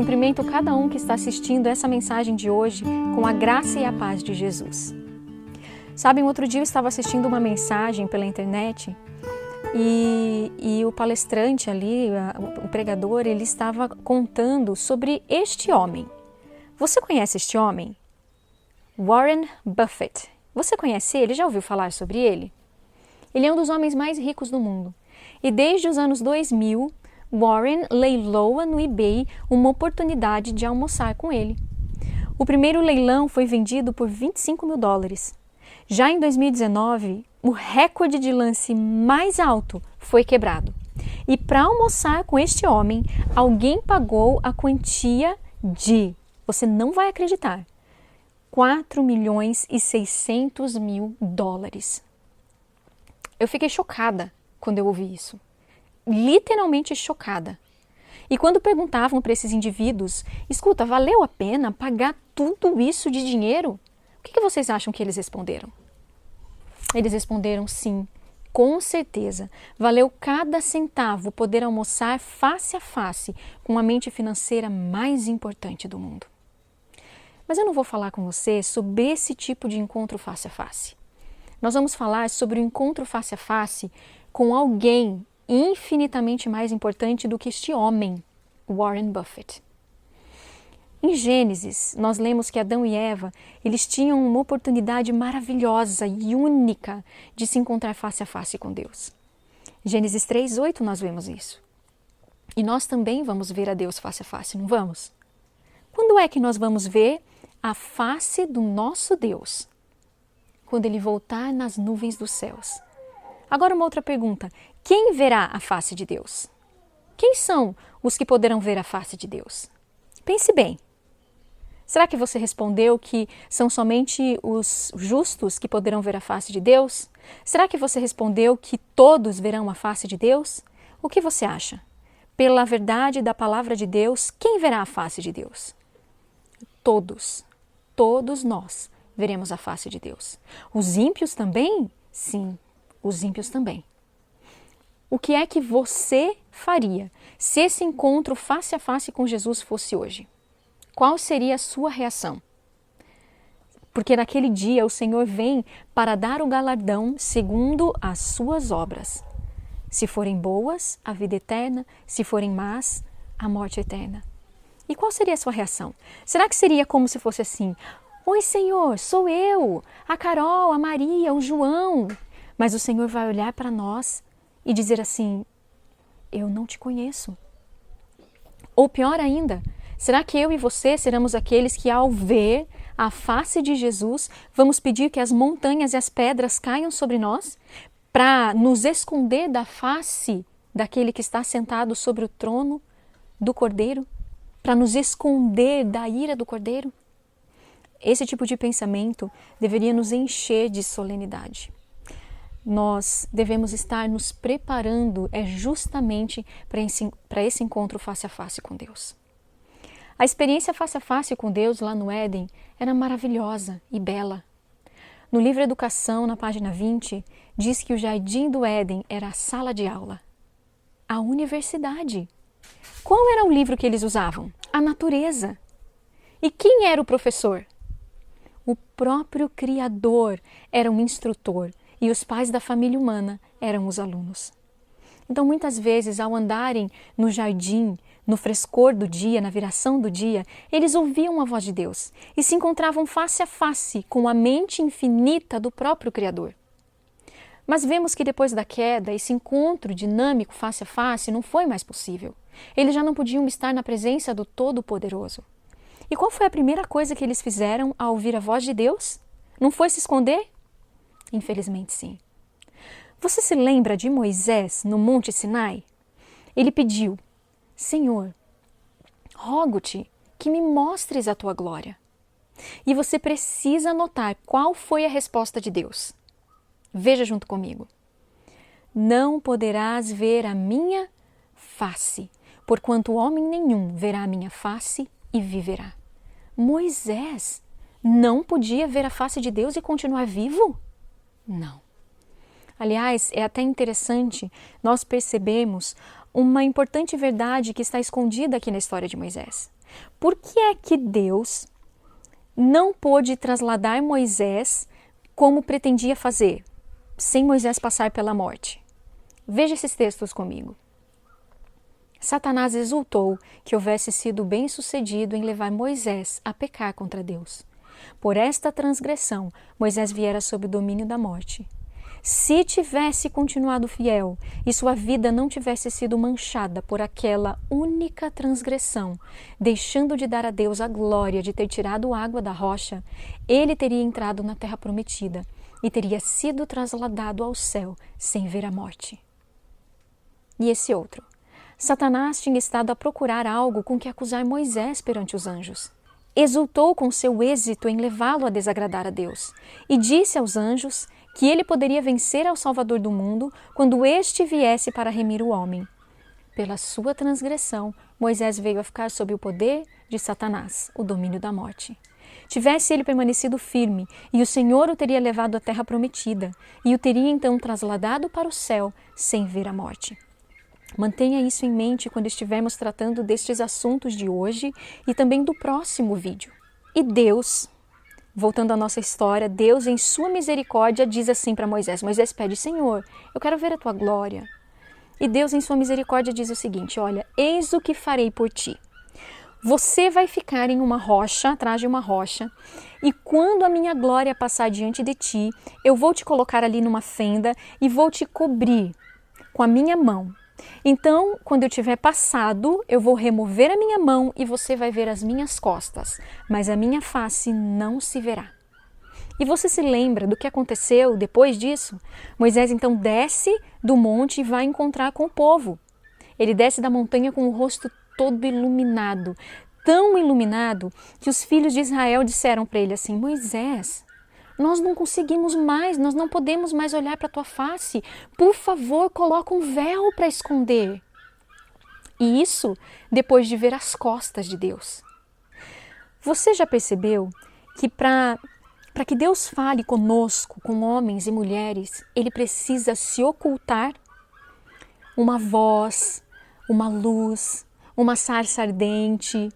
cumprimento cada um que está assistindo essa mensagem de hoje com a graça e a paz de Jesus. Sabem, outro dia eu estava assistindo uma mensagem pela internet e o palestrante ali, o pregador, ele estava contando sobre este homem. Você conhece este homem? Warren Buffett. Você conhece ele? Já ouviu falar sobre ele? Ele é um dos homens mais ricos do mundo. E desde os anos 2000, Warren leiloa no eBay uma oportunidade de almoçar com ele. O primeiro leilão foi vendido por $25 mil. Já em 2019, o recorde de lance mais alto foi quebrado. E para almoçar com este homem, alguém pagou a quantia de, você não vai acreditar, $4.600.000. Eu fiquei chocada quando eu ouvi isso. Literalmente chocada. E quando perguntavam para esses indivíduos, escuta, valeu a pena pagar tudo isso de dinheiro? O que vocês acham que eles responderam? Eles responderam sim, com certeza. Valeu cada centavo poder almoçar face a face com a mente financeira mais importante do mundo. Mas eu não vou falar com você sobre esse tipo de encontro face a face. Nós vamos falar sobre o encontro face a face com alguém infinitamente mais importante do que este homem, Warren Buffett. Em Gênesis, nós lemos que Adão e Eva, eles tinham uma oportunidade maravilhosa e única de se encontrar face a face com Deus. Gênesis 3:8 nós vemos isso. E nós também vamos ver a Deus face a face, não vamos? Quando é que nós vamos ver a face do nosso Deus? Quando Ele voltar nas nuvens dos céus. Agora uma outra pergunta. Quem verá a face de Deus? Quem são os que poderão ver a face de Deus? Pense bem. Será que você respondeu que são somente os justos que poderão ver a face de Deus? Será que você respondeu que todos verão a face de Deus? O que você acha? Pela verdade da palavra de Deus, quem verá a face de Deus? Todos. Todos nós veremos a face de Deus. Os ímpios também? Sim, os ímpios também. O que é que você faria se esse encontro face a face com Jesus fosse hoje? Qual seria a sua reação? Porque naquele dia o Senhor vem para dar o galardão segundo as suas obras. Se forem boas, a vida eterna, se forem más, a morte eterna. E qual seria a sua reação? Será que seria como se fosse assim: oi, Senhor, sou eu, a Carol, a Maria, o João. Mas o Senhor vai olhar para nós e dizer assim: eu não te conheço. Ou pior ainda, será que eu e você seremos aqueles que, ao ver a face de Jesus, vamos pedir que as montanhas e as pedras caiam sobre nós para nos esconder da face daquele que está sentado sobre o trono do Cordeiro? Para nos esconder da ira do Cordeiro? Esse tipo de pensamento deveria nos encher de solenidade. Nós devemos estar nos preparando justamente para esse encontro face a face com Deus. A experiência face a face com Deus lá no Éden era maravilhosa e bela. No livro Educação, na página 20, diz que o jardim do Éden era a sala de aula, a universidade. Qual era o livro que eles usavam? A natureza. E quem era o professor? O próprio Criador era um instrutor e os pais da família humana eram os alunos. Então, muitas vezes, ao andarem no jardim, no frescor do dia, na viração do dia, eles ouviam a voz de Deus e se encontravam face a face com a mente infinita do próprio Criador. Mas vemos que depois da queda, esse encontro dinâmico face a face não foi mais possível. Eles já não podiam estar na presença do Todo-Poderoso. E qual foi a primeira coisa que eles fizeram ao ouvir a voz de Deus? Não foi se esconder? Infelizmente, sim. Você se lembra de Moisés no Monte Sinai? Ele pediu: Senhor, rogo-te que me mostres a tua glória. E você precisa notar qual foi a resposta de Deus. Veja junto comigo. Não poderás ver a minha face, porquanto homem nenhum verá a minha face e viverá. Moisés não podia ver a face de Deus e continuar vivo? Não. Aliás, é até interessante nós percebemos uma importante verdade que está escondida aqui na história de Moisés. Por que é que Deus não pôde trasladar Moisés como pretendia fazer, sem Moisés passar pela morte? Veja esses textos comigo. Satanás exultou que houvesse sido bem-sucedido em levar Moisés a pecar contra Deus. Por esta transgressão, Moisés viera sob o domínio da morte. Se tivesse continuado fiel e sua vida não tivesse sido manchada por aquela única transgressão, deixando de dar a Deus a glória de ter tirado água da rocha, ele teria entrado na terra prometida e teria sido trasladado ao céu sem ver a morte. E esse outro? Satanás tinha estado a procurar algo com que acusar Moisés perante os anjos. Exultou com seu êxito em levá-lo a desagradar a Deus e disse aos anjos que ele poderia vencer ao Salvador do mundo quando este viesse para remir o homem. Pela sua transgressão, Moisés veio a ficar sob o poder de Satanás, o domínio da morte. Tivesse ele permanecido firme, e o Senhor o teria levado à terra prometida, e o teria então trasladado para o céu sem ver a morte. Mantenha isso em mente quando estivermos tratando destes assuntos de hoje e também do próximo vídeo. E Deus, voltando à nossa história, Deus em sua misericórdia diz assim para Moisés. Moisés pede: Senhor, eu quero ver a tua glória. E Deus em sua misericórdia diz o seguinte: olha, eis o que farei por ti. Você vai ficar em uma rocha, atrás de uma rocha, e quando a minha glória passar diante de ti, eu vou te colocar ali numa fenda e vou te cobrir com a minha mão. Então, quando eu tiver passado, eu vou remover a minha mão e você vai ver as minhas costas, mas a minha face não se verá. E você se lembra do que aconteceu depois disso? Moisés então desce do monte e vai encontrar com o povo. Ele desce da montanha com o rosto todo iluminado, tão iluminado que os filhos de Israel disseram para ele assim: Moisés, nós não conseguimos mais, nós não podemos mais olhar para a tua face. Por favor, coloca um véu para esconder. E isso depois de ver as costas de Deus. Você já percebeu que para que Deus fale conosco, com homens e mulheres, Ele precisa se ocultar? Uma voz, uma luz, uma sarça ardente,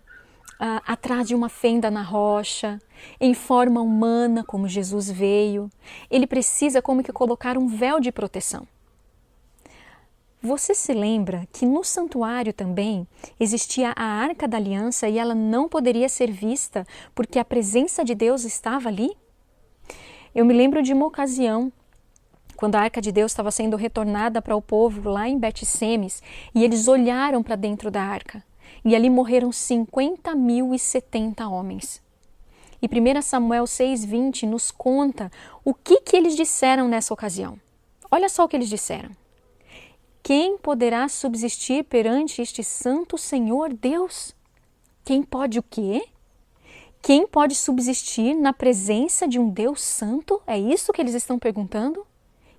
atrás de uma fenda na rocha, em forma humana, como Jesus veio. Ele precisa como que colocar um véu de proteção. Você se lembra que no santuário também existia a Arca da Aliança e ela não poderia ser vista porque a presença de Deus estava ali? Eu me lembro de uma ocasião, quando a Arca de Deus estava sendo retornada para o povo lá em Bet-Semes, e eles olharam para dentro da Arca. E ali morreram 50.070 homens. E 1 Samuel 6,20 nos conta o que eles disseram nessa ocasião. Olha só o que eles disseram. Quem poderá subsistir perante este santo Senhor Deus? Quem pode o quê? Quem pode subsistir na presença de um Deus santo? É isso que eles estão perguntando?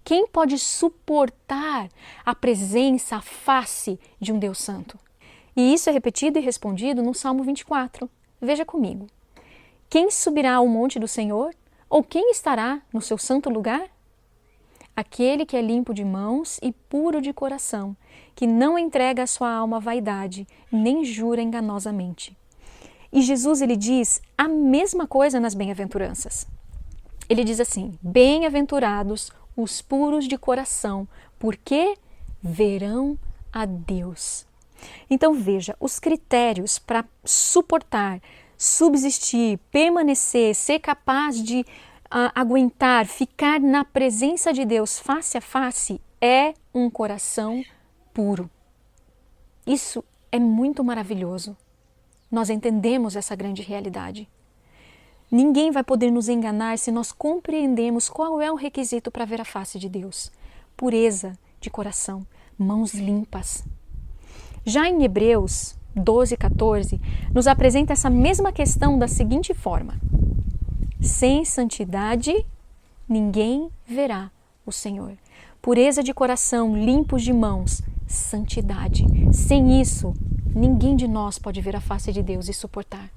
Quem pode suportar a presença, a face de um Deus santo? E isso é repetido e respondido no Salmo 24. Veja comigo. Quem subirá ao monte do Senhor? Ou quem estará no seu santo lugar? Aquele que é limpo de mãos e puro de coração, que não entrega a sua alma à vaidade, nem jura enganosamente. E Jesus, ele diz a mesma coisa nas bem-aventuranças. Ele diz assim: bem-aventurados os puros de coração, porque verão a Deus. Então veja, os critérios para suportar, subsistir, permanecer, ser capaz de aguentar, ficar na presença de Deus face a face é um coração puro. Isso é muito maravilhoso. Nós entendemos essa grande realidade. Ninguém vai poder nos enganar se nós compreendemos qual é o requisito para ver a face de Deus. Pureza de coração, mãos limpas. Já em Hebreus 12:14, nos apresenta essa mesma questão da seguinte forma: sem santidade, ninguém verá o Senhor. Pureza de coração, limpos de mãos, santidade. Sem isso, ninguém de nós pode ver a face de Deus e suportar.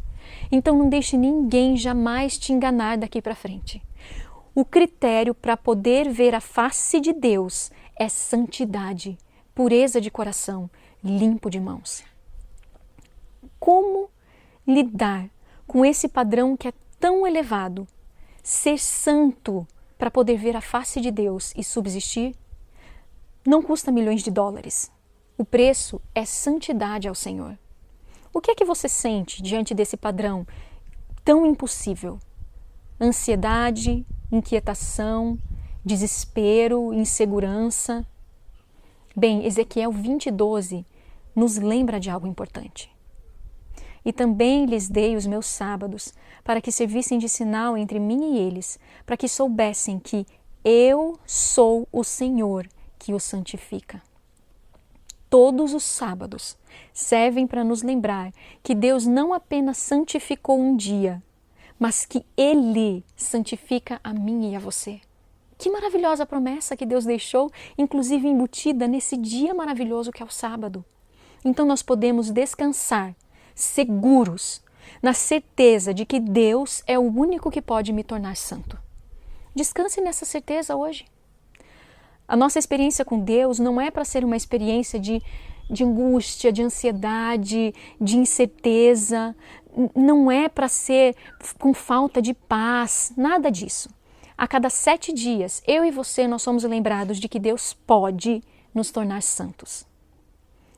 Então não deixe ninguém jamais te enganar daqui para frente. O critério para poder ver a face de Deus é santidade, pureza de coração, limpo de mãos. Como lidar com esse padrão que é tão elevado, ser santo para poder ver a face de Deus e subsistir, não custa milhões de dólares. O preço é santidade ao Senhor. O que é que você sente diante desse padrão tão impossível? Ansiedade, inquietação, desespero, insegurança? Bem, Ezequiel 20:12 nos lembra de algo importante. E também lhes dei os meus sábados, para que servissem de sinal entre mim e eles, para que soubessem que eu sou o Senhor que os santifica. Todos os sábados servem para nos lembrar que Deus não apenas santificou um dia, mas que Ele santifica a mim e a você. Que maravilhosa promessa que Deus deixou, inclusive embutida nesse dia maravilhoso que é o sábado. Então nós podemos descansar, seguros, na certeza de que Deus é o único que pode me tornar santo. Descanse nessa certeza hoje. A nossa experiência com Deus não é para ser uma experiência de angústia, de ansiedade, de incerteza, não é para ser com falta de paz, nada disso. A cada 7 dias, eu e você, nós somos lembrados de que Deus pode nos tornar santos.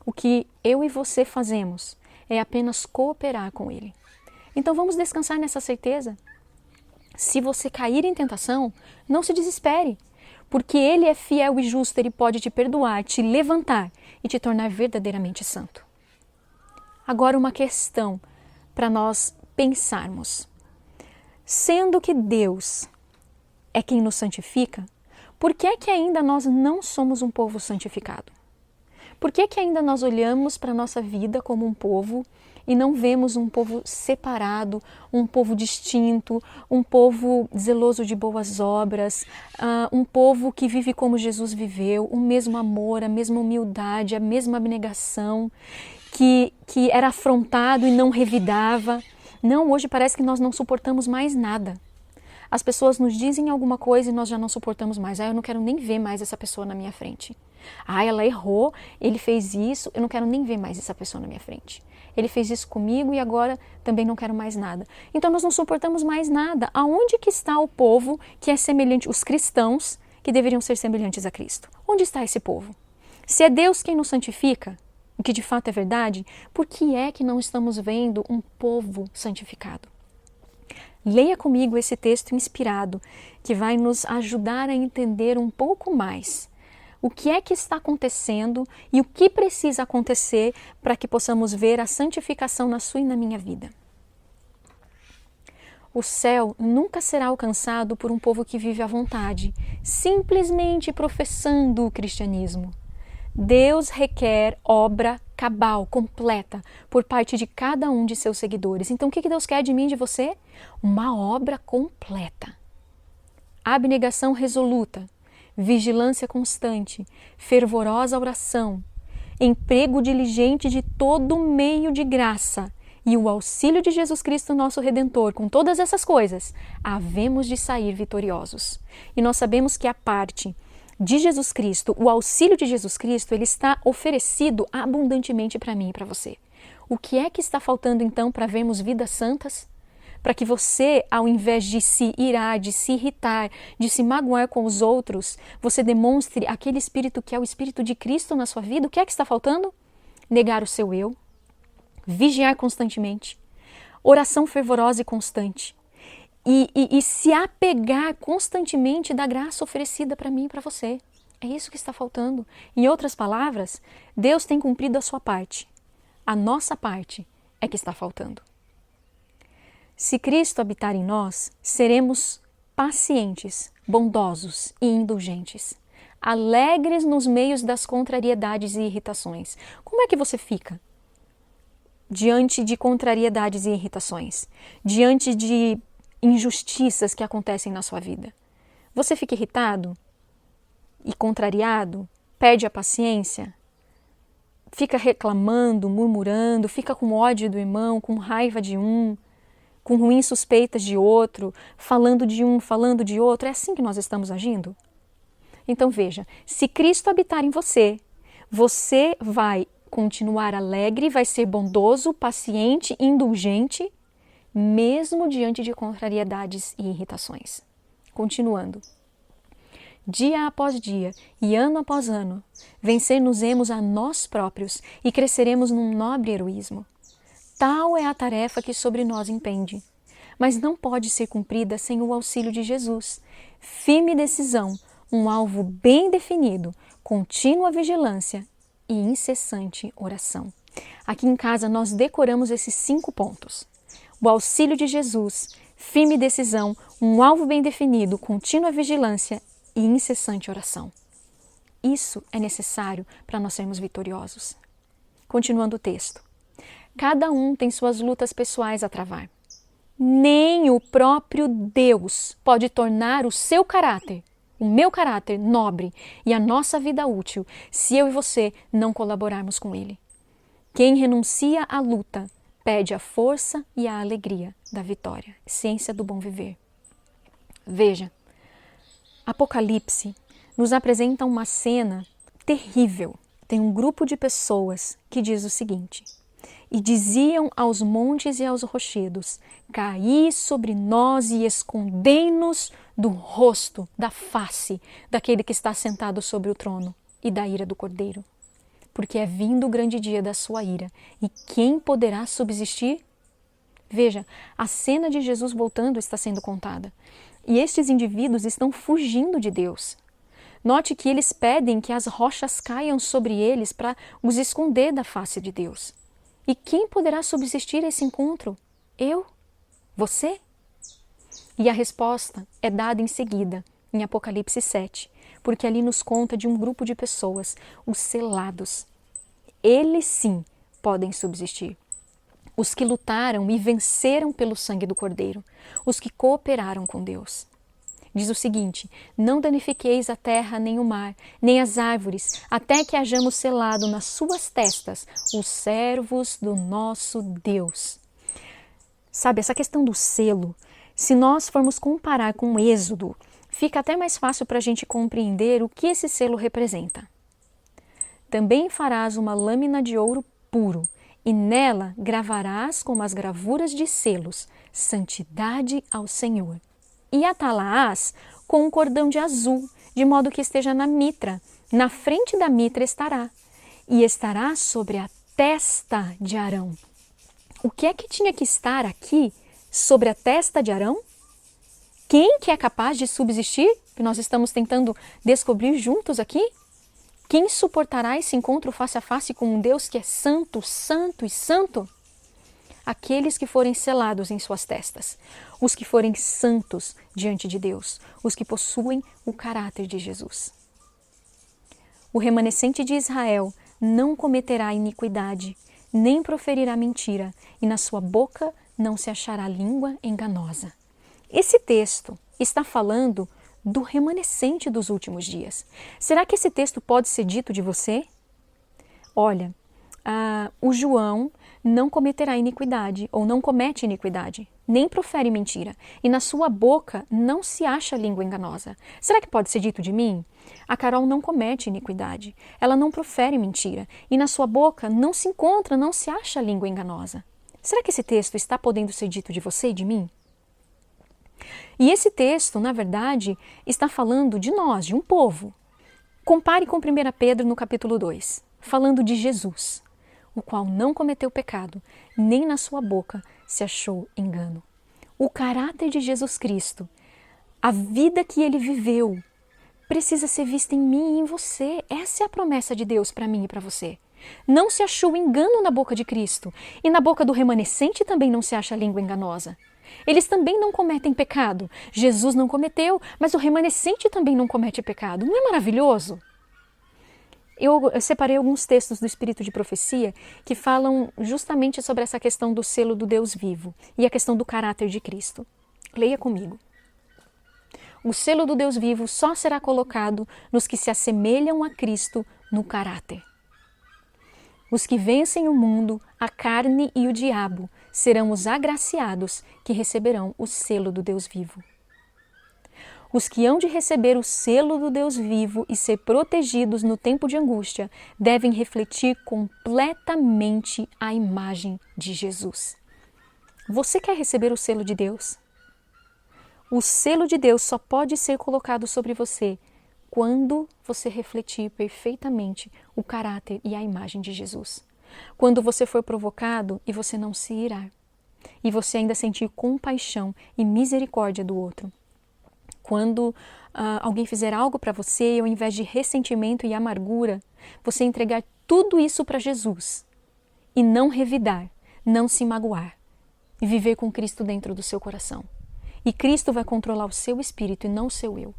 O que eu e você fazemos é apenas cooperar com Ele. Então vamos descansar nessa certeza. Se você cair em tentação, não se desespere, porque Ele é fiel e justo, Ele pode te perdoar, te levantar e te tornar verdadeiramente santo. Agora uma questão para nós pensarmos. Sendo que Deus é quem nos santifica, por que é que ainda nós não somos um povo santificado? Por que é que ainda nós olhamos para a nossa vida como um povo e não vemos um povo separado, um povo distinto, um povo zeloso de boas obras, um povo que vive como Jesus viveu, o mesmo amor, a mesma humildade, a mesma abnegação, que era afrontado e não revidava? Não, hoje parece que nós não suportamos mais nada. As pessoas nos dizem alguma coisa e nós já não suportamos mais. Eu não quero nem ver mais essa pessoa na minha frente. Ela errou, ele fez isso, eu não quero nem ver mais essa pessoa na minha frente. Ele fez isso comigo e agora também não quero mais nada. Então nós não suportamos mais nada. Aonde que está o povo que é semelhante, os cristãos que deveriam ser semelhantes a Cristo? Onde está esse povo? Se é Deus quem nos santifica, o que de fato é verdade, por que é que não estamos vendo um povo santificado? Leia comigo esse texto inspirado que vai nos ajudar a entender um pouco mais o que é que está acontecendo e o que precisa acontecer para que possamos ver a santificação na sua e na minha vida. O céu nunca será alcançado por um povo que vive à vontade, simplesmente professando o cristianismo. Deus requer obra cabal, completa, por parte de cada um de seus seguidores. Então o que Deus quer de mim e de você? Uma obra completa. Abnegação resoluta, vigilância constante, fervorosa oração, emprego diligente de todo meio de graça e o auxílio de Jesus Cristo, nosso Redentor. Com todas essas coisas, havemos de sair vitoriosos. E nós sabemos que a parte de Jesus Cristo, o auxílio de Jesus Cristo, ele está oferecido abundantemente para mim e para você. O que é que está faltando então para vermos vidas santas? Para que você, ao invés de se irar, de se irritar, de se magoar com os outros, você demonstre aquele espírito que é o espírito de Cristo na sua vida. O que é que está faltando? Negar o seu eu, vigiar constantemente, oração fervorosa e constante. E se apegar constantemente da graça oferecida para mim e para você. É isso que está faltando. Em outras palavras, Deus tem cumprido a sua parte. A nossa parte é que está faltando. Se Cristo habitar em nós, seremos pacientes, bondosos e indulgentes, alegres nos meios das contrariedades e irritações. Como é que você fica diante de contrariedades e irritações? Diante de injustiças que acontecem na sua vida? Você fica irritado e contrariado? Perde a paciência? Fica reclamando, murmurando, fica com ódio do irmão, com raiva de um, com ruins suspeitas de outro, falando de um, falando de outro? É assim que nós estamos agindo? Então veja, se Cristo habitar em você, você vai continuar alegre, vai ser bondoso, paciente, indulgente, mesmo diante de contrariedades e irritações. Continuando. Dia após dia e ano após ano, vencer-nos-emos a nós próprios e cresceremos num nobre heroísmo. Tal é a tarefa que sobre nós impende, mas não pode ser cumprida sem o auxílio de Jesus. Firme decisão, um alvo bem definido, contínua vigilância e incessante oração. Aqui em casa nós decoramos esses 5 pontos. O auxílio de Jesus, firme decisão, um alvo bem definido, contínua vigilância e incessante oração. Isso é necessário para nós sermos vitoriosos. Continuando o texto. Cada um tem suas lutas pessoais a travar. Nem o próprio Deus pode tornar o seu caráter, o meu caráter nobre e a nossa vida útil se eu e você não colaborarmos com Ele. Quem renuncia à luta pede a força e a alegria da vitória, essência do bom viver. Veja, Apocalipse nos apresenta uma cena terrível. Tem um grupo de pessoas que diz o seguinte: e diziam aos montes e aos rochedos, caí sobre nós e escondei-nos do rosto, da face daquele que está sentado sobre o trono e da ira do Cordeiro. Porque é vindo o grande dia da sua ira, e quem poderá subsistir? Veja, a cena de Jesus voltando está sendo contada. E estes indivíduos estão fugindo de Deus. Note que eles pedem que as rochas caiam sobre eles para os esconder da face de Deus. E quem poderá subsistir a esse encontro? Eu? Você? E a resposta é dada em seguida, em Apocalipse 7, porque ali nos conta de um grupo de pessoas, os selados. Eles sim podem subsistir. Os que lutaram e venceram pelo sangue do Cordeiro, os que cooperaram com Deus. Diz o seguinte: não danifiqueis a terra nem o mar, nem as árvores, até que hajamos selado nas suas testas os servos do nosso Deus. Sabe, essa questão do selo, se nós formos comparar com o Êxodo, fica até mais fácil para a gente compreender o que esse selo representa. Também farás uma lâmina de ouro puro, e nela gravarás com as gravuras de selos, santidade ao Senhor. E atá-la-ás com um cordão de azul, de modo que esteja na mitra. Na frente da mitra estará, e estará sobre a testa de Arão. O que é que tinha que estar aqui sobre a testa de Arão? Quem que é capaz de subsistir? Que nós estamos tentando descobrir juntos aqui. Quem suportará esse encontro face a face com um Deus que é santo, santo e santo? Aqueles que forem selados em suas testas, os que forem santos diante de Deus, os que possuem o caráter de Jesus. O remanescente de Israel não cometerá iniquidade, nem proferirá mentira, e na sua boca não se achará língua enganosa. Esse texto está falando do remanescente dos últimos dias. Será que esse texto pode ser dito de você? Olha, o João não cometerá iniquidade, ou não comete iniquidade, nem profere mentira, e na sua boca não se acha língua enganosa. Será que pode ser dito de mim? A Carol não comete iniquidade, ela não profere mentira, e na sua boca não se encontra, não se acha língua enganosa. Será que esse texto está podendo ser dito de você e de mim? E esse texto, na verdade, está falando de nós, de um povo. Compare com 1 Pedro no capítulo 2, falando de Jesus, o qual não cometeu pecado, nem na sua boca se achou engano. O caráter de Jesus Cristo, a vida que ele viveu, precisa ser vista em mim e em você. Essa é a promessa de Deus para mim e para você. Não se achou engano na boca de Cristo, e na boca do remanescente também não se acha língua enganosa. Eles também não cometem pecado. Jesus não cometeu, mas o remanescente também não comete pecado. Não é maravilhoso? Eu separei alguns textos do Espírito de Profecia que falam justamente sobre essa questão do selo do Deus vivo e a questão do caráter de Cristo. Leia comigo. O selo do Deus vivo só será colocado nos que se assemelham a Cristo no caráter. Os que vencem o mundo, a carne e o diabo serão os agraciados que receberão o selo do Deus vivo. Os que hão de receber o selo do Deus vivo e ser protegidos no tempo de angústia devem refletir completamente a imagem de Jesus. Você quer receber o selo de Deus? O selo de Deus só pode ser colocado sobre você quando você refletir perfeitamente o caráter e a imagem de Jesus. Quando você for provocado e você não se irar. E você ainda sentir compaixão e misericórdia do outro. Quando alguém fizer algo para você, ao invés de ressentimento e amargura, você entregar tudo isso para Jesus e não revidar, não se magoar e viver com Cristo dentro do seu coração. E Cristo vai controlar o seu espírito e não o seu eu.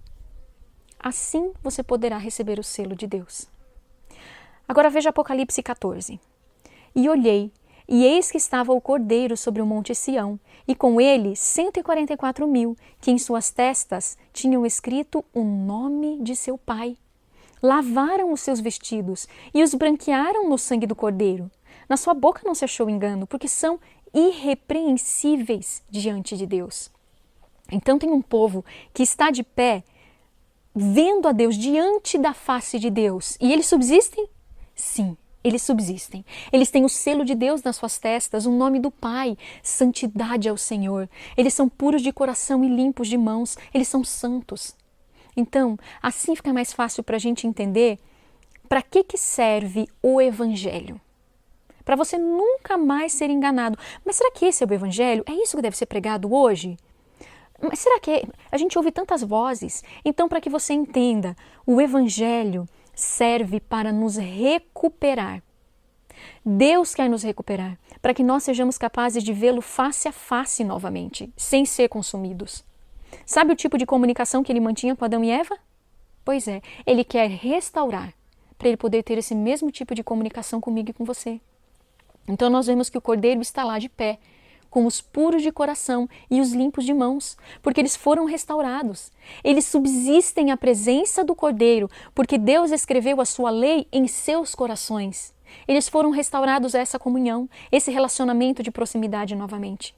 Assim você poderá receber o selo de Deus. Agora veja Apocalipse 14. E olhei, e eis que estava o Cordeiro sobre o monte Sião, e com ele 144.000, que em suas testas tinham escrito o nome de seu Pai. Lavaram os seus vestidos e os branquearam no sangue do Cordeiro. Na sua boca não se achou engano, porque são irrepreensíveis diante de Deus. Então tem um povo que está de pé, vendo a Deus diante da face de Deus. E eles subsistem? Sim, eles subsistem. Eles têm o selo de Deus nas suas testas, o nome do Pai, santidade ao Senhor. Eles são puros de coração e limpos de mãos, eles são santos. Então, assim fica mais fácil para a gente entender para que serve o Evangelho. Para você nunca mais ser enganado. Mas será que esse é o Evangelho? É isso que deve ser pregado hoje? Mas será que a gente ouve tantas vozes? Então, para que você entenda, o Evangelho serve para nos recuperar. Deus quer nos recuperar, para que nós sejamos capazes de vê-lo face a face novamente, sem ser consumidos. Sabe o tipo de comunicação que ele mantinha com Adão e Eva? Pois é, ele quer restaurar, para ele poder ter esse mesmo tipo de comunicação comigo e com você. Então nós vemos que o Cordeiro está lá de pé, com os puros de coração e os limpos de mãos, porque eles foram restaurados. Eles subsistem à presença do Cordeiro, porque Deus escreveu a sua lei em seus corações. Eles foram restaurados a essa comunhão, esse relacionamento de proximidade novamente.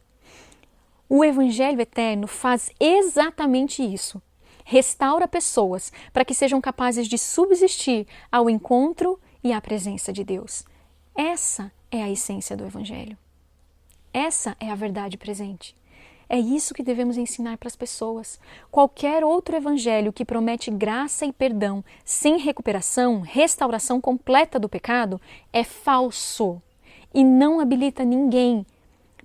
O Evangelho eterno faz exatamente isso. Restaura pessoas para que sejam capazes de subsistir ao encontro e à presença de Deus. Essa é a essência do Evangelho. Essa é a verdade presente. É isso que devemos ensinar para as pessoas. Qualquer outro evangelho que promete graça e perdão sem recuperação, restauração completa do pecado, é falso e não habilita ninguém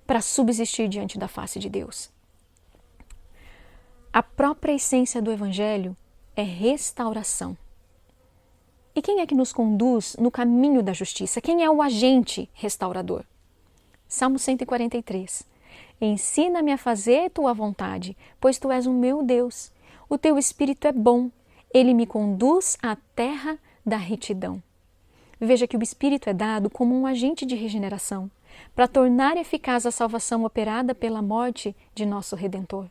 para subsistir diante da face de Deus. A própria essência do evangelho é restauração. E quem é que nos conduz no caminho da justiça? Quem é o agente restaurador? Salmo 143. Ensina-me a fazer tua vontade, pois tu és o meu Deus. O teu espírito é bom, ele me conduz à terra da retidão. Veja que o espírito é dado como um agente de regeneração, para tornar eficaz a salvação operada pela morte de nosso Redentor.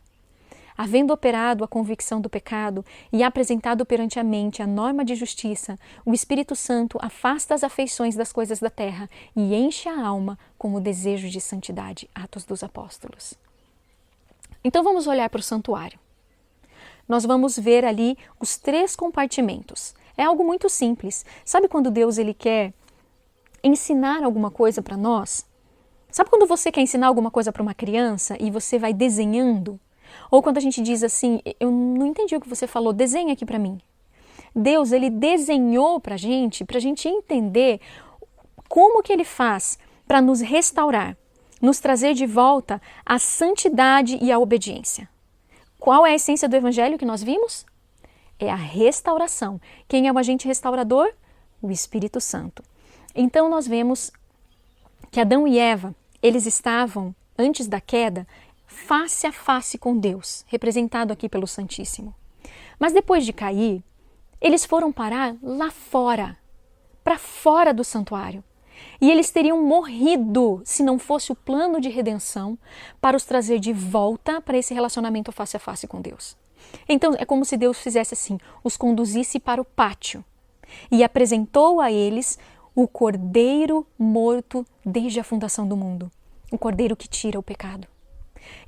Havendo operado a convicção do pecado e apresentado perante a mente a norma de justiça, o Espírito Santo afasta as afeições das coisas da terra e enche a alma com o desejo de santidade. Atos dos Apóstolos. Então vamos olhar para o santuário. Nós vamos ver ali os 3 compartimentos. É algo muito simples. Sabe quando Deus ele quer ensinar alguma coisa para nós? Sabe quando você quer ensinar alguma coisa para uma criança e você vai desenhando? Ou quando a gente diz assim, eu não entendi o que você falou, desenha aqui para mim. Deus, ele desenhou para a gente entender como que ele faz para nos restaurar, nos trazer de volta a santidade e a obediência. Qual é a essência do evangelho que nós vimos? É a restauração. Quem é o agente restaurador? O Espírito Santo. Então nós vemos que Adão e Eva, eles estavam, antes da queda, face a face com Deus, representado aqui pelo Santíssimo. Mas depois de cair, eles foram parar lá fora, para fora do santuário. E eles teriam morrido se não fosse o plano de redenção para os trazer de volta para esse relacionamento face a face com Deus. Então é como se Deus fizesse assim, os conduzisse para o pátio e apresentou a eles o Cordeiro morto desde a fundação do mundo, o Cordeiro que tira o pecado.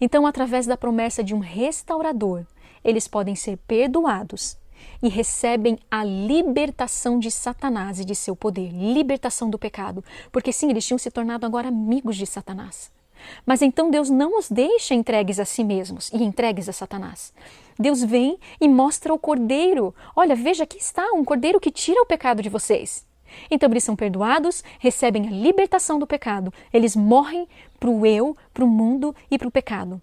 Então, através da promessa de um restaurador, eles podem ser perdoados e recebem a libertação de Satanás e de seu poder, libertação do pecado, porque sim, eles tinham se tornado agora amigos de Satanás. Mas então Deus não os deixa entregues a si mesmos e entregues a Satanás. Deus vem e mostra o cordeiro. Olha, veja, aqui está um cordeiro que tira o pecado de vocês. Então eles são perdoados, recebem a libertação do pecado. Eles morrem para o eu, para o mundo e para o pecado.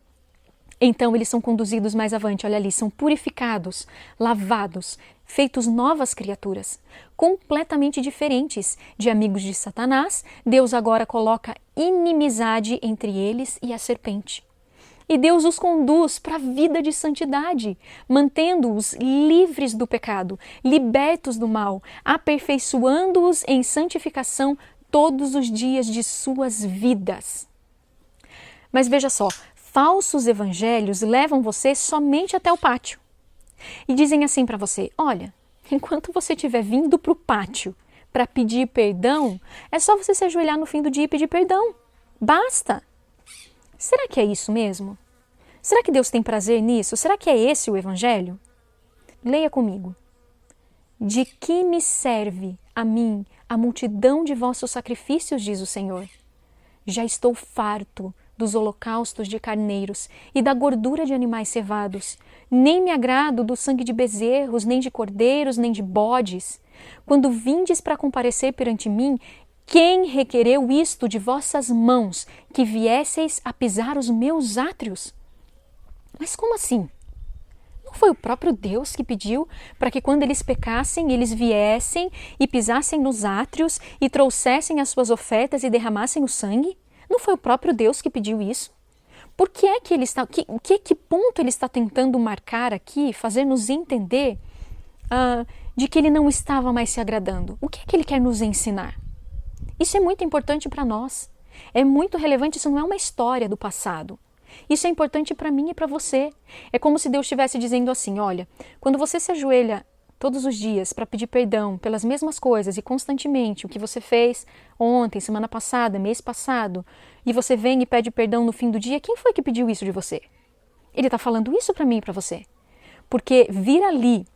Então eles são conduzidos mais avante, olha ali, são purificados, lavados, feitos novas criaturas, completamente diferentes de amigos de Satanás. Deus agora coloca inimizade entre eles e a serpente. E Deus os conduz para a vida de santidade, mantendo-os livres do pecado, libertos do mal, aperfeiçoando-os em santificação todos os dias de suas vidas. Mas veja só, falsos evangelhos levam você somente até o pátio. E dizem assim para você, olha, enquanto você estiver vindo para o pátio para pedir perdão, é só você se ajoelhar no fim do dia e pedir perdão. Basta! Será que é isso mesmo? Será que Deus tem prazer nisso? Será que é esse o evangelho? Leia comigo. De que me serve a mim a multidão de vossos sacrifícios, diz o Senhor? Já estou farto dos holocaustos de carneiros e da gordura de animais cevados. Nem me agrado do sangue de bezerros, nem de cordeiros, nem de bodes. Quando vindes para comparecer perante mim, quem requereu isto de vossas mãos, que viesseis a pisar os meus átrios? Mas como assim? Não foi o próprio Deus que pediu para que quando eles pecassem, eles viessem e pisassem nos átrios e trouxessem as suas ofertas e derramassem o sangue? Não foi o próprio Deus que pediu isso? Por que é que ele está, que ponto ele está tentando marcar aqui, fazer-nos entender de que ele não estava mais se agradando? O que é que ele quer nos ensinar? Isso é muito importante para nós. É muito relevante, isso não é uma história do passado. Isso é importante para mim e para você. É como se Deus estivesse dizendo assim, olha, quando você se ajoelha todos os dias para pedir perdão pelas mesmas coisas e constantemente o que você fez ontem, semana passada, mês passado, e você vem e pede perdão no fim do dia, quem foi que pediu isso de você? Ele está falando isso para mim e para você. Porque vir ali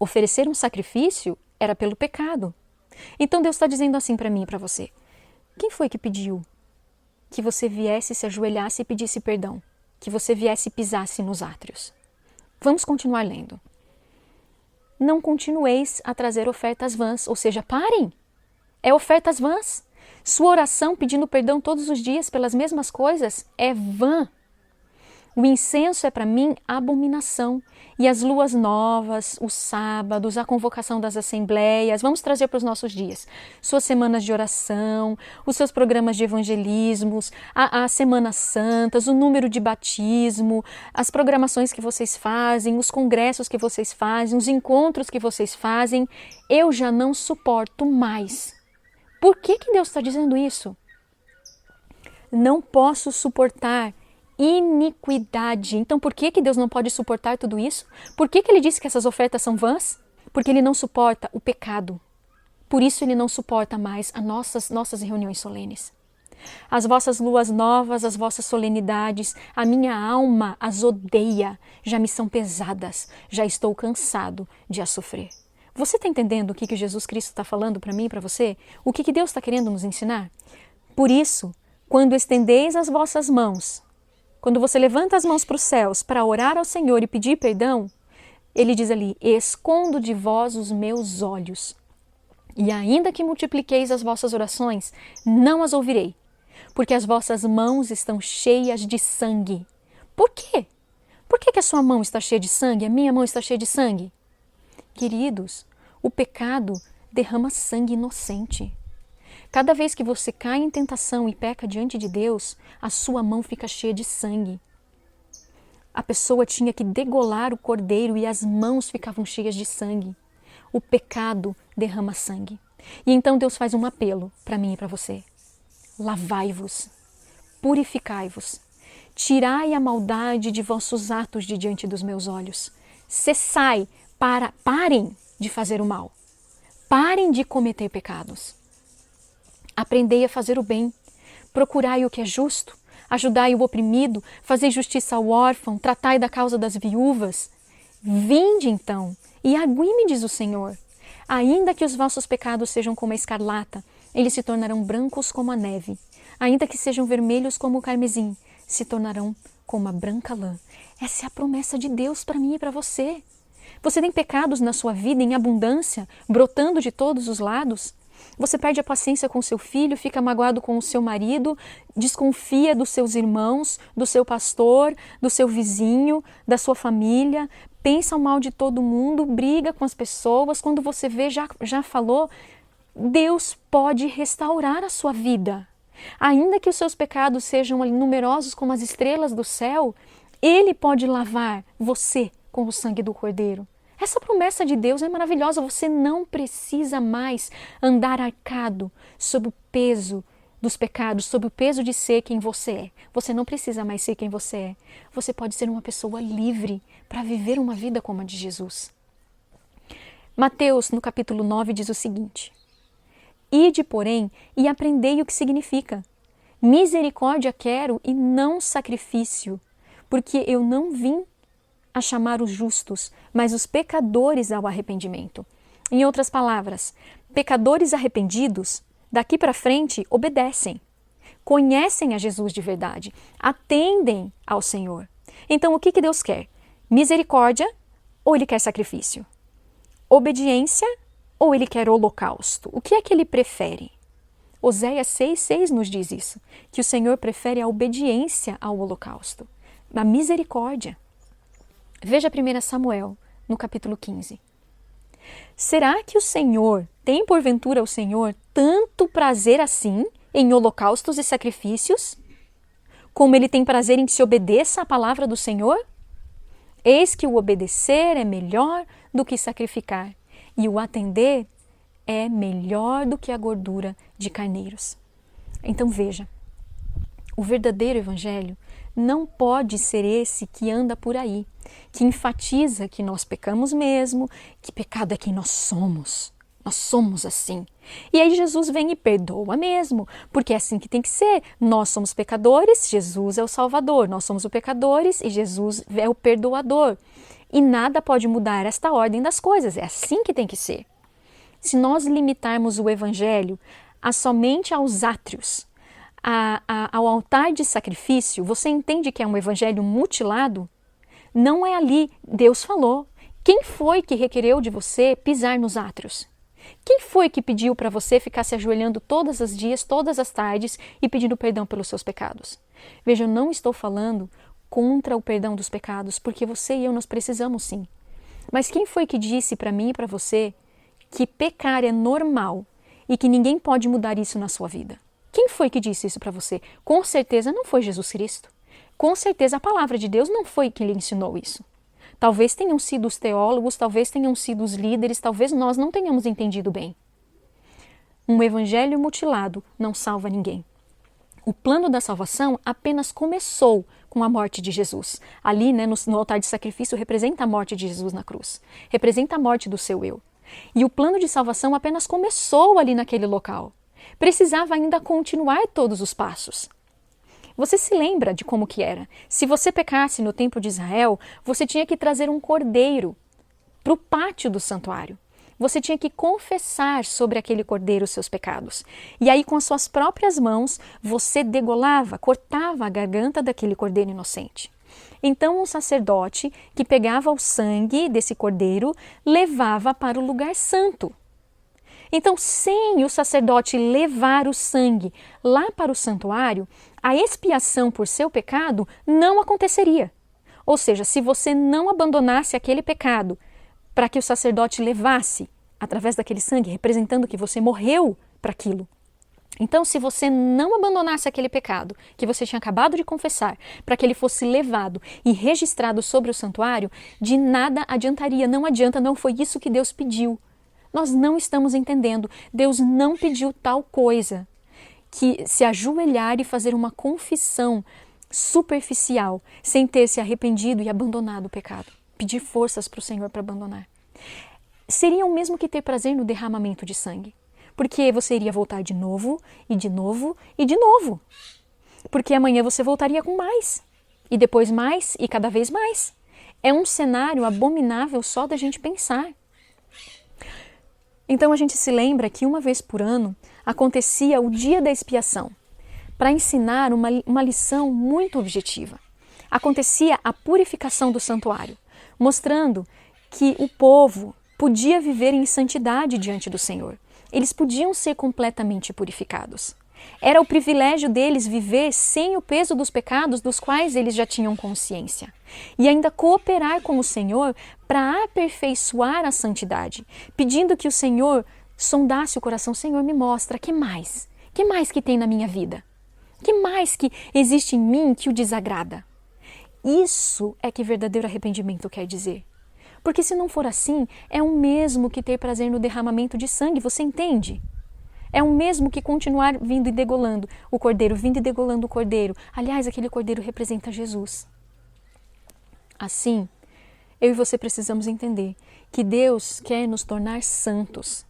oferecer um sacrifício era pelo pecado. Então Deus está dizendo assim para mim e para você. Quem foi que pediu que você viesse, se ajoelhasse e pedisse perdão? Que você viesse e pisasse nos átrios? Vamos continuar lendo. Não continueis a trazer ofertas vãs, ou seja, parem. É ofertas vãs. Sua oração pedindo perdão todos os dias pelas mesmas coisas é vã. O incenso é para mim abominação. E as luas novas, os sábados, a convocação das assembleias, vamos trazer para os nossos dias. Suas semanas de oração, os seus programas de evangelismos, as Semanas Santas, o número de batismo, as programações que vocês fazem, os congressos que vocês fazem, os encontros que vocês fazem, eu já não suporto mais. Por que Deus está dizendo isso? Não posso suportar iniquidade. Então por que Deus não pode suportar tudo isso? Por que ele disse que essas ofertas são vãs? Porque ele não suporta o pecado. Por isso ele não suporta mais as nossas reuniões solenes. As vossas luas novas, as vossas solenidades, a minha alma as odeia, já me são pesadas, já estou cansado de as sofrer. Você está entendendo o que Jesus Cristo está falando para mim e para você? O que Deus está querendo nos ensinar? Por isso, quando estendeis as vossas mãos, quando você levanta as mãos para os céus para orar ao Senhor e pedir perdão, ele diz ali, escondo de vós os meus olhos. E ainda que multipliqueis as vossas orações, não as ouvirei, porque as vossas mãos estão cheias de sangue. Por quê? Por que a sua mão está cheia de sangue, a minha mão está cheia de sangue? Queridos, o pecado derrama sangue inocente. Cada vez que você cai em tentação e peca diante de Deus, a sua mão fica cheia de sangue. A pessoa tinha que degolar o cordeiro e as mãos ficavam cheias de sangue. O pecado derrama sangue. E então Deus faz um apelo para mim e para você. Lavai-vos, purificai-vos, tirai a maldade de vossos atos de diante dos meus olhos. Cessai, parem de fazer o mal. Parem de cometer pecados. Aprendei a fazer o bem, procurai o que é justo, ajudai o oprimido, fazei justiça ao órfão, tratai da causa das viúvas. Vinde então, e agui-me, diz o Senhor. Ainda que os vossos pecados sejam como a escarlata, eles se tornarão brancos como a neve. Ainda que sejam vermelhos como o carmesim, se tornarão como a branca lã. Essa é a promessa de Deus para mim e para você. Você tem pecados na sua vida em abundância, brotando de todos os lados? Você perde a paciência com seu filho, fica magoado com o seu marido, desconfia dos seus irmãos, do seu pastor, do seu vizinho, da sua família, pensa o mal de todo mundo, briga com as pessoas. Quando você vê, já falou, Deus pode restaurar a sua vida. Ainda que os seus pecados sejam numerosos como as estrelas do céu, Ele pode lavar você com o sangue do Cordeiro. Essa promessa de Deus é maravilhosa. Você não precisa mais andar arcado sob o peso dos pecados, sob o peso de ser quem você é. Você não precisa mais ser quem você é. Você pode ser uma pessoa livre para viver uma vida como a de Jesus. Mateus, no capítulo 9, diz o seguinte: Ide, porém, e aprendei o que significa. Misericórdia quero e não sacrifício, porque eu não vim a chamar os justos, mas os pecadores ao arrependimento. Em outras palavras, pecadores arrependidos, daqui para frente, obedecem, conhecem a Jesus de verdade, atendem ao Senhor. Então, o que Deus quer? Misericórdia ou Ele quer sacrifício? Obediência ou Ele quer holocausto? O que é que Ele prefere? Oséias 6,6 nos diz isso, que o Senhor prefere a obediência ao holocausto, a misericórdia. Veja 1 Samuel, no capítulo 15. Será que o Senhor, tem porventura o Senhor tanto prazer assim em holocaustos e sacrifícios, como Ele tem prazer em que se obedeça à palavra do Senhor? Eis que o obedecer é melhor do que sacrificar, e o atender é melhor do que a gordura de carneiros. Então veja, o verdadeiro evangelho não pode ser esse que anda por aí, que enfatiza que nós pecamos mesmo, que pecado é quem nós somos. Nós somos assim. E aí Jesus vem e perdoa mesmo, porque é assim que tem que ser. Nós somos pecadores, Jesus é o Salvador. Nós somos os pecadores e Jesus é o perdoador. E nada pode mudar esta ordem das coisas. É assim que tem que ser. Se nós limitarmos o evangelho somente aos átrios, ao altar de sacrifício, você entende que é um evangelho mutilado? Não é ali. Deus falou. Quem foi que requereu de você pisar nos átrios? Quem foi que pediu para você ficar se ajoelhando todos os dias, todas as tardes e pedindo perdão pelos seus pecados? Veja, eu não estou falando contra o perdão dos pecados, porque você e eu nós precisamos sim. Mas quem foi que disse para mim e para você que pecar é normal e que ninguém pode mudar isso na sua vida? Quem foi que disse isso para você? Com certeza não foi Jesus Cristo. Com certeza a palavra de Deus não foi que lhe ensinou isso. Talvez tenham sido os teólogos, talvez tenham sido os líderes, talvez nós não tenhamos entendido bem. Um evangelho mutilado não salva ninguém. O plano da salvação apenas começou com a morte de Jesus. Ali, no altar de sacrifício, representa a morte de Jesus na cruz. Representa a morte do seu eu. E o plano de salvação apenas começou ali naquele local. Precisava ainda continuar todos os passos. Você se lembra de como que era? Se você pecasse no templo de Israel, você tinha que trazer um cordeiro para o pátio do santuário. Você tinha que confessar sobre aquele cordeiro os seus pecados. E aí, com as suas próprias mãos, você degolava, cortava a garganta daquele cordeiro inocente. Então, um sacerdote que pegava o sangue desse cordeiro, levava para o lugar santo. Então, sem o sacerdote levar o sangue lá para o santuário, a expiação por seu pecado não aconteceria. Ou seja, se você não abandonasse aquele pecado para que o sacerdote levasse através daquele sangue, representando que você morreu para aquilo. Então, se você não abandonasse aquele pecado que você tinha acabado de confessar, para que ele fosse levado e registrado sobre o santuário, de nada adiantaria. Não adianta, não foi isso que Deus pediu. Nós não estamos entendendo. Deus não pediu tal coisa, que se ajoelhar e fazer uma confissão superficial, sem ter se arrependido e abandonado o pecado. Pedir forças para o Senhor para abandonar. Seria o mesmo que ter prazer no derramamento de sangue. Porque você iria voltar de novo, e de novo, e de novo. Porque amanhã você voltaria com mais. E depois mais, e cada vez mais. É um cenário abominável só da gente pensar. Então a gente se lembra que uma vez por ano acontecia o dia da expiação, para ensinar uma lição muito objetiva. Acontecia a purificação do santuário, mostrando que o povo podia viver em santidade diante do Senhor. Eles podiam ser completamente purificados. Era o privilégio deles viver sem o peso dos pecados dos quais eles já tinham consciência. E ainda cooperar com o Senhor para aperfeiçoar a santidade, pedindo que o Senhor sondasse o coração. Senhor, me mostra, que mais? Que mais que tem na minha vida? Que mais que existe em mim que o desagrada? Isso é que verdadeiro arrependimento quer dizer. Porque se não for assim, é o mesmo que ter prazer no derramamento de sangue, você entende? É o mesmo que continuar vindo e degolando o cordeiro, vindo e degolando o cordeiro. Aliás, aquele cordeiro representa Jesus. Assim, eu e você precisamos entender que Deus quer nos tornar santos.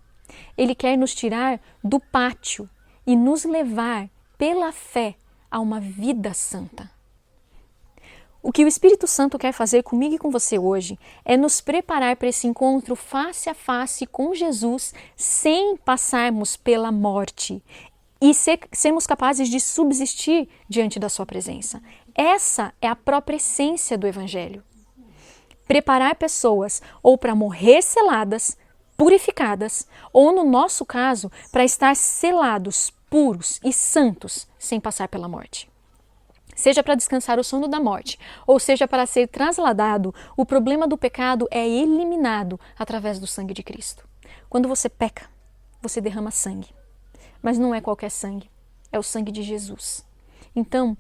Ele quer nos tirar do pátio e nos levar pela fé a uma vida santa. O que o Espírito Santo quer fazer comigo e com você hoje é nos preparar para esse encontro face a face com Jesus sem passarmos pela morte e sermos capazes de subsistir diante da sua presença. Essa é a própria essência do Evangelho. Preparar pessoas ou para morrer seladas, purificadas, ou no nosso caso, para estar selados, puros e santos sem passar pela morte. Seja para descansar o sono da morte, ou seja para ser trasladado, o problema do pecado é eliminado através do sangue de Cristo. Quando você peca, você derrama sangue. Mas não é qualquer sangue, é o sangue de Jesus. Então,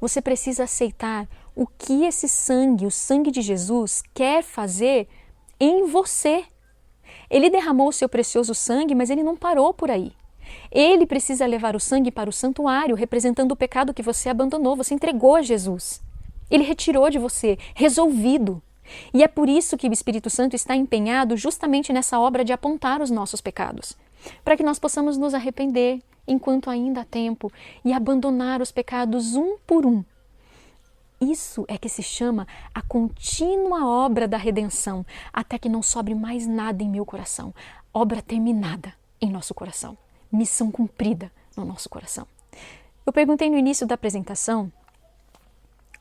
você precisa aceitar o que esse sangue, o sangue de Jesus, quer fazer em você. Ele derramou o seu precioso sangue, mas ele não parou por aí. Ele precisa levar o sangue para o santuário, representando o pecado que você abandonou, você entregou a Jesus. Ele retirou de você, resolvido. E é por isso que o Espírito Santo está empenhado justamente nessa obra de apontar os nossos pecados, para que nós possamos nos arrepender enquanto ainda há tempo e abandonar os pecados um por um. Isso é que se chama a contínua obra da redenção, até que não sobre mais nada em meu coração. Obra terminada em nosso coração. Missão cumprida no nosso coração. Eu perguntei no início da apresentação,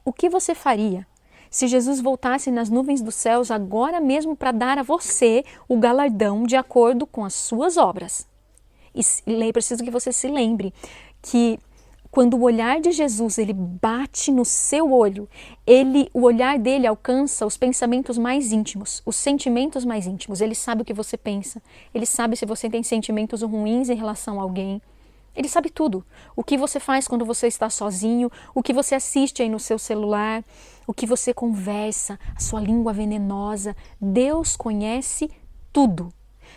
o que você faria se Jesus voltasse nas nuvens dos céus agora mesmo para dar a você o galardão de acordo com as suas obras? E preciso que você se lembre que quando o olhar de Jesus ele bate no seu olho, o olhar dele alcança os pensamentos mais íntimos, os sentimentos mais íntimos. Ele sabe o que você pensa, ele sabe se você tem sentimentos ruins em relação a alguém. Ele sabe tudo. O que você faz quando você está sozinho, o que você assiste aí no seu celular, o que você conversa, a sua língua venenosa. Deus conhece tudo.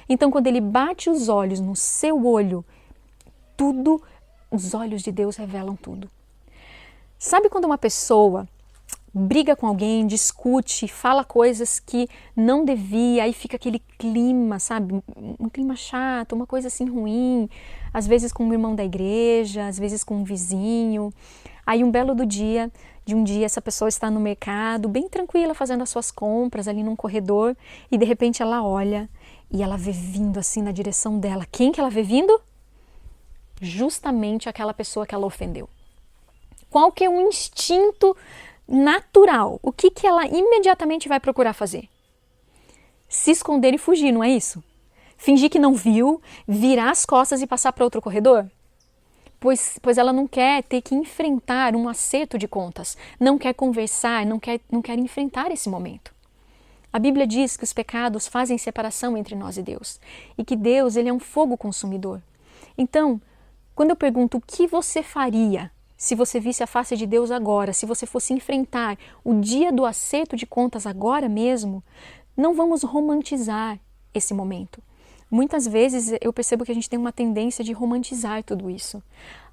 Então, quando ele bate os olhos no seu olho, tudo, os olhos de Deus revelam tudo. Sabe quando uma pessoa briga com alguém, discute, fala coisas que não devia, aí fica aquele clima, sabe? Um clima chato, uma coisa assim ruim, às vezes com um irmão da igreja, às vezes com um vizinho. Aí um belo dia essa pessoa está no mercado, bem tranquila, fazendo as suas compras ali num corredor, e de repente ela olha e ela vê vindo assim na direção dela. Quem que ela vê vindo? Justamente aquela pessoa que ela ofendeu. Qual que é o instinto natural? O que ela imediatamente vai procurar fazer? Se esconder e fugir, não é isso? Fingir que não viu, virar as costas e passar para outro corredor? Pois ela não quer ter que enfrentar um acerto de contas, não quer conversar, não quer enfrentar esse momento. A Bíblia diz que os pecados fazem separação entre nós e Deus, e que Deus ele é um fogo consumidor. Então, quando eu pergunto o que você faria se você visse a face de Deus agora, se você fosse enfrentar o dia do acerto de contas agora mesmo, não vamos romantizar esse momento. Muitas vezes eu percebo que a gente tem uma tendência de romantizar tudo isso.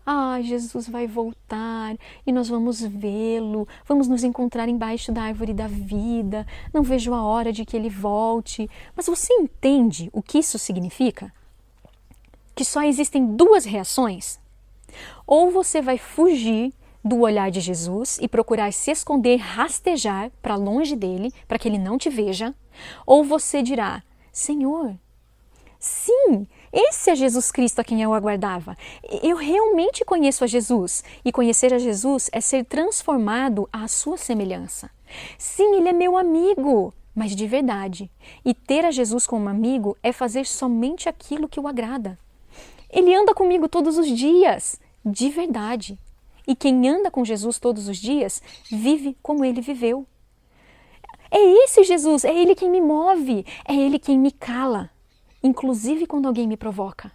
Ah, Jesus vai voltar e nós vamos vê-lo, vamos nos encontrar embaixo da árvore da vida, não vejo a hora de que ele volte. Mas você entende o que isso significa? Que só existem duas reações? Ou você vai fugir, do olhar de Jesus e procurar se esconder, rastejar para longe dele, para que ele não te veja? Ou você dirá: Senhor, sim, esse é Jesus Cristo a quem eu aguardava. Eu realmente conheço a Jesus. E conhecer a Jesus é ser transformado à sua semelhança. Sim, ele é meu amigo, mas de verdade. E ter a Jesus como amigo é fazer somente aquilo que o agrada. Ele anda comigo todos os dias, de verdade. E quem anda com Jesus todos os dias, vive como ele viveu. É esse Jesus, é ele quem me move, é ele quem me cala. Inclusive quando alguém me provoca.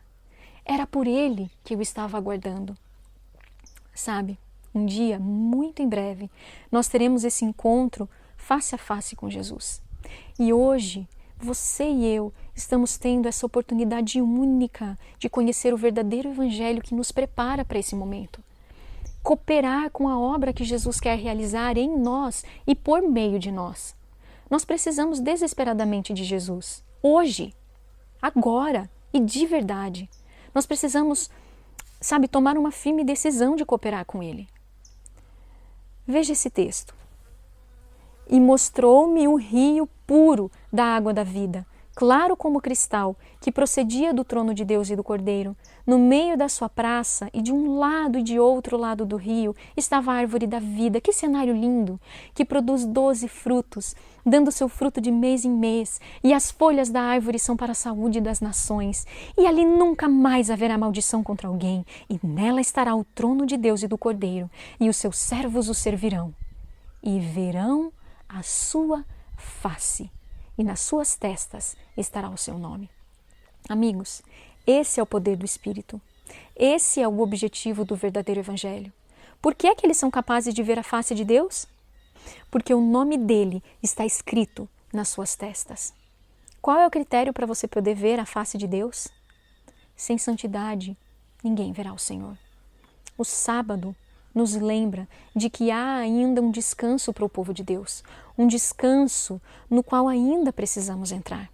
Era por ele que eu estava aguardando. Sabe, um dia, muito em breve, nós teremos esse encontro face a face com Jesus. E hoje, você e eu estamos tendo essa oportunidade única de conhecer o verdadeiro evangelho que nos prepara para esse momento. Cooperar com a obra que Jesus quer realizar em nós e por meio de nós. Nós precisamos desesperadamente de Jesus. Hoje, agora e de verdade. Nós precisamos, tomar uma firme decisão de cooperar com Ele. Veja esse texto. E mostrou-me um rio puro da água da vida, claro como cristal, que procedia do trono de Deus e do Cordeiro. No meio da sua praça, e de um lado e de outro lado do rio, estava a árvore da vida. Que cenário lindo! Que produz 12 frutos, dando seu fruto de mês em mês, e as folhas da árvore são para a saúde das nações. E ali nunca mais haverá maldição contra alguém, e nela estará o trono de Deus e do Cordeiro, e os seus servos o servirão. E verão a sua face, e nas suas testas estará o seu nome. Amigos, esse é o poder do Espírito. Esse é o objetivo do verdadeiro Evangelho. Por que é que eles são capazes de ver a face de Deus? Porque o nome dele está escrito nas suas testas. Qual é o critério para você poder ver a face de Deus? Sem santidade, ninguém verá o Senhor. O sábado nos lembra de que há ainda um descanso para o povo de Deus, um descanso no qual ainda precisamos entrar.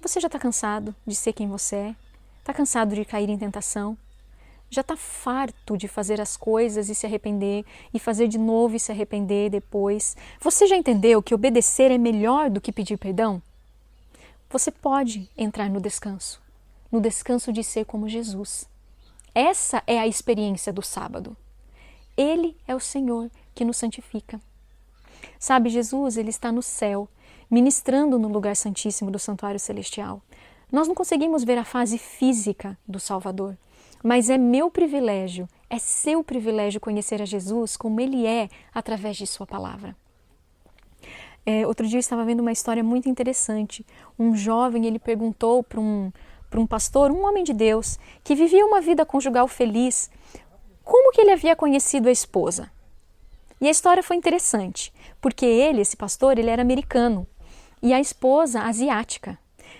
Você já está cansado de ser quem você é? Está cansado de cair em tentação? Já está farto de fazer as coisas e se arrepender, e fazer de novo e se arrepender depois? Você já entendeu que obedecer é melhor do que pedir perdão? Você pode entrar no descanso de ser como Jesus. Essa é a experiência do sábado. Ele é o Senhor que nos santifica. Sabe, Jesus, ele está no céu, ministrando no lugar santíssimo do santuário celestial. Nós não conseguimos ver a face física do Salvador, mas é meu privilégio, é seu privilégio conhecer a Jesus como ele é através de sua palavra. Outro dia eu estava vendo uma história muito interessante. Um jovem, ele perguntou para um pastor, um homem de Deus, que vivia uma vida conjugal feliz, como que ele havia conhecido a esposa. E a história foi interessante, porque esse pastor, ele era americano e a esposa asiática.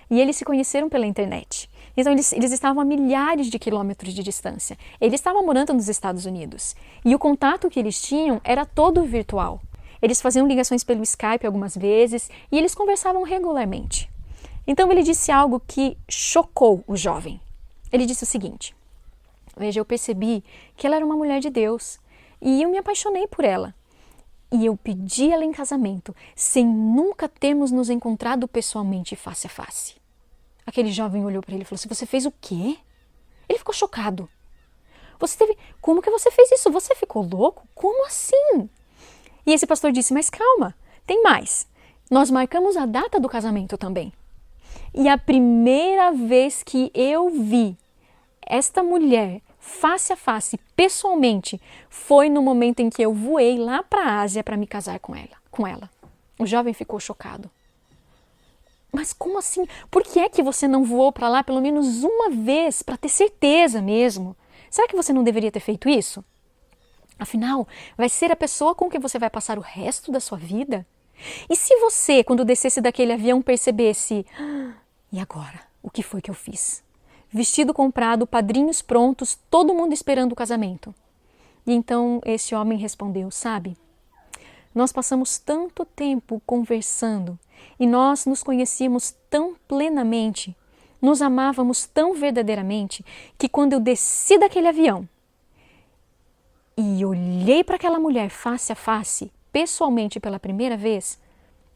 E eles se conheceram pela internet. Então eles estavam a milhares de quilômetros de distância. Ele estava morando nos Estados Unidos. E o contato que eles tinham era todo virtual. Eles faziam ligações pelo Skype algumas vezes e eles conversavam regularmente. Então ele disse algo que chocou o jovem. Ele disse o seguinte: veja, eu percebi que ela era uma mulher de Deus e eu me apaixonei por ela. E eu pedi ela em casamento, sem nunca termos nos encontrado pessoalmente face a face. Aquele jovem olhou para ele e falou assim: você fez o quê? Ele ficou chocado. Como que você fez isso? Você ficou louco? Como assim? E esse pastor disse: mas calma, tem mais. Nós marcamos a data do casamento também. E a primeira vez que eu vi esta mulher face a face, pessoalmente, foi no momento em que eu voei lá para a Ásia para me casar com ela. O jovem ficou chocado. Mas como assim? Por que é que você não voou para lá pelo menos uma vez, para ter certeza mesmo? Será que você não deveria ter feito isso? Afinal, vai ser a pessoa com quem você vai passar o resto da sua vida? E se você, quando descesse daquele avião, percebesse: e agora? O que foi que eu fiz? Vestido comprado, padrinhos prontos, todo mundo esperando o casamento. E então esse homem respondeu: sabe, nós passamos tanto tempo conversando e nós nos conhecíamos tão plenamente, nos amávamos tão verdadeiramente, que quando eu desci daquele avião e olhei para aquela mulher face a face, pessoalmente pela primeira vez,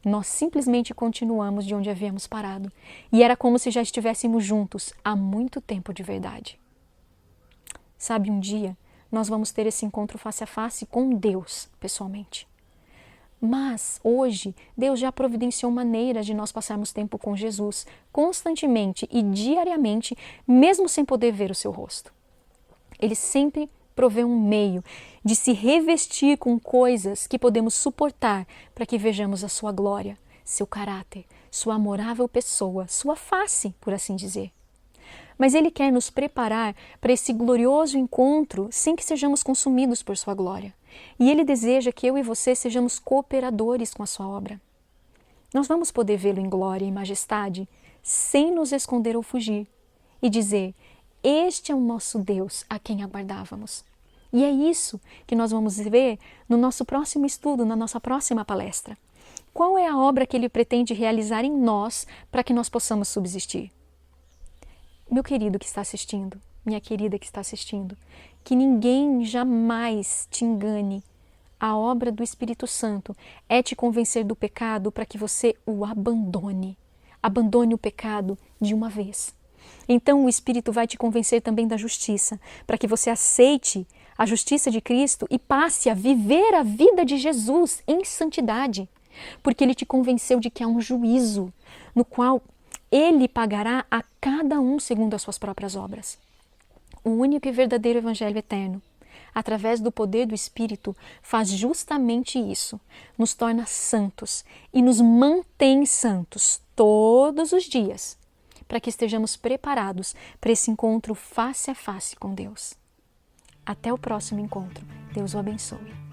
nós simplesmente continuamos de onde havíamos parado. E era como se já estivéssemos juntos há muito tempo de verdade. Sabe, um dia nós vamos ter esse encontro face a face com Deus, pessoalmente. Mas hoje Deus já providenciou maneiras de nós passarmos tempo com Jesus, constantemente e diariamente, mesmo sem poder ver o seu rosto. Ele sempre provê um meio de se revestir com coisas que podemos suportar para que vejamos a sua glória, seu caráter, sua amorável pessoa, sua face, por assim dizer. Mas Ele quer nos preparar para esse glorioso encontro sem que sejamos consumidos por sua glória. E Ele deseja que eu e você sejamos cooperadores com a sua obra. Nós vamos poder vê-lo em glória e majestade sem nos esconder ou fugir e dizer: este é o nosso Deus a quem aguardávamos. E é isso que nós vamos ver no nosso próximo estudo, na nossa próxima palestra. Qual é a obra que Ele pretende realizar em nós para que nós possamos subsistir? Meu querido que está assistindo, minha querida que está assistindo, que ninguém jamais te engane. A obra do Espírito Santo é te convencer do pecado para que você o abandone. Abandone o pecado de uma vez. Então o Espírito vai te convencer também da justiça, para que você aceite a justiça de Cristo e passe a viver a vida de Jesus em santidade. Porque Ele te convenceu de que há um juízo, no qual Ele pagará a cada um segundo as suas próprias obras. O único e verdadeiro Evangelho eterno, através do poder do Espírito, faz justamente isso. Nos torna santos e nos mantém santos todos os dias, para que estejamos preparados para esse encontro face a face com Deus. Até o próximo encontro. Deus o abençoe.